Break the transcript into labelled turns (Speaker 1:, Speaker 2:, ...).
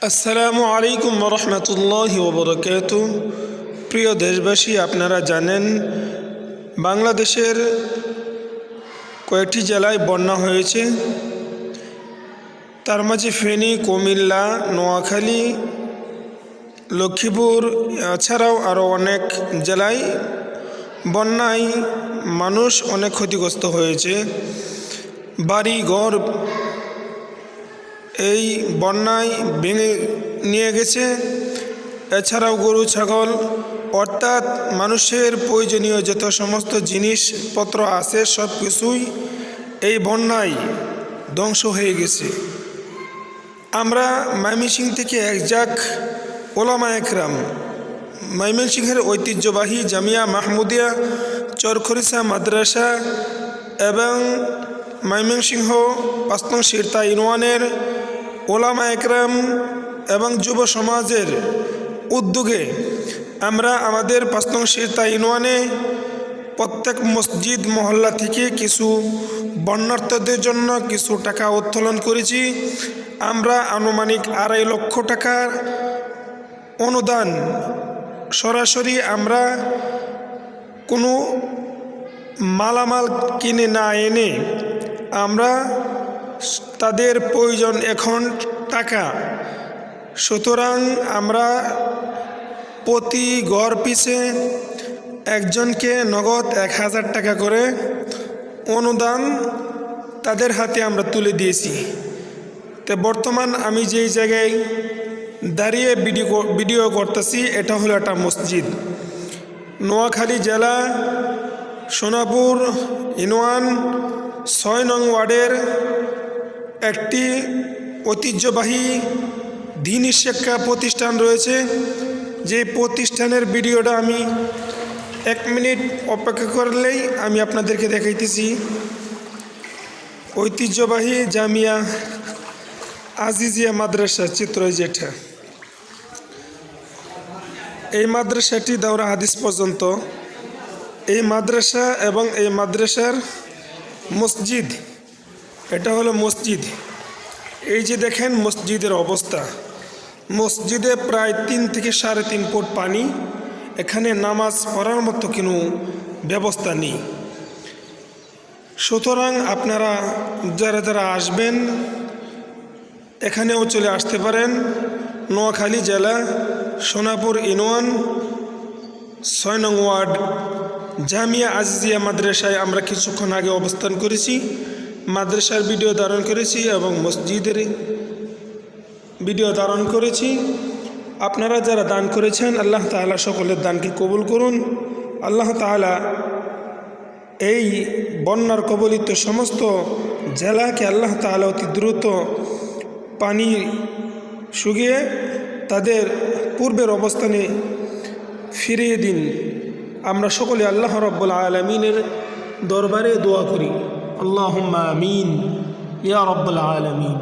Speaker 1: আসসালামু আলাইকুম রহমতুল্লাহি ওবরাকাতু। প্রিয় দেশবাসী, আপনারা জানেন বাংলাদেশের কয়েকটি জেলায় বন্যা হয়েছে। তার মাঝে ফেনী, কুমিল্লা, নোয়াখালী, লক্ষ্মীপুর এছাড়াও আরও অনেক জেলায় বন্যায় মানুষ অনেক ক্ষতিগ্রস্ত হয়েছে। বাড়ি ঘর এই বন্যায় ভেঙে নিয়ে গেছে। এছাড়াও গরু ছাগল অর্থাৎ মানুষের প্রয়োজনীয় যত সমস্ত জিনিসপত্র আছে সব কিছুই এই বন্যায় ধ্বংস হয়ে গেছে। আমরা ময়মনসিংহ থেকে একজাক ওলামা একরাম ময়মনসিংহের ঐতিহ্যবাহী জামিয়া মাহমুদিয়া চরখরিসা মাদ্রাসা এবং ময়মনসিংহ ৫ নং সিরতা ইউনিয়নের ওলামা একরাম এবং যুব সমাজের উদ্যোগে আমরা আমাদের ৫ নং সিরতা ইউনিয়নে প্রত্যেক মসজিদ মহল্লা থেকে কিছু বন্যার্থদের জন্য কিছু টাকা উত্তোলন করেছি। আমরা আনুমানিক ২.৫ লক্ষ টাকার অনুদান সরাসরি আমরা কোনো মালামাল কিনে না এনে আমরা তাদের প্রয়োজন এখন টাকা, সুতরাং আমরা প্রতি ঘর পিছে একজনকে নগদ ১,০০০ টাকা করে অনুদান তাদের হাতে আমরা তুলে দিয়েছি। তো বর্তমান আমি যেই জায়গায় দাঁড়িয়ে ভিডিও করতেছি এটা হলো একটা মসজিদ। নোয়াখালী জেলা সোনাপুর ইউনিয়ন ৬ নং ওয়ার্ডের একটি ঐতিহ্যবাহী দ্বীনি শিক্ষা প্রতিষ্ঠান রয়েছে। যে প্রতিষ্ঠানের ভিডিওটা আমি ১ মিনিট অপেক্ষা করলেই আমি আপনাদেরকে দেখাইতেছি। ঐতিহ্যবাহী জামিয়া আজিজিয়া মাদ্রাসা চিত্র যেটা, এই মাদ্রাসাটি দাওরা হাদিস পর্যন্ত, এই মাদ্রাসা এবং এই মাদ্রাসার মসজিদ, এটা হলো মসজিদ। এই যে দেখেন মসজিদের অবস্থা, মসজিদে প্রায় ৩ থেকে ৩.৫ ফুট পানি। এখানে নামাজ পড়ার মতো কোনো ব্যবস্থা নেই। সুতরাং আপনারা যারা যারা আসবেন এখানেও চলে আসতে পারেন। নোয়াখালী জেলা সোনাপুর ইউনিয়ন ৬ নং ওয়ার্ড জামিয়া আজিজিয়া মাদ্রাসায় আমরা কিছুক্ষণ আগে অবস্থান করেছি, মাদ্রাসার ভিডিও ধারণ করেছি এবং মসজিদের ভিডিও ধারণ করেছি। আপনারা যারা দান করেছেন আল্লাহ তাআলা সকলের দানকে কবুল করুন। আল্লাহ তাআলা এই বন্যার কবলিত সমস্ত জেলাকে আল্লাহ তাআলা অতি দ্রুত পানি শুকিয়ে তাদের পূর্বের অবস্থানে ফিরিয়ে দিন। আমরা সকলে আল্লাহ রাব্বুল আলামিনের দরবারে দোয়া করি। আল্লাহুম্মা আমিন ইয়া রাব্বুল আলামিন।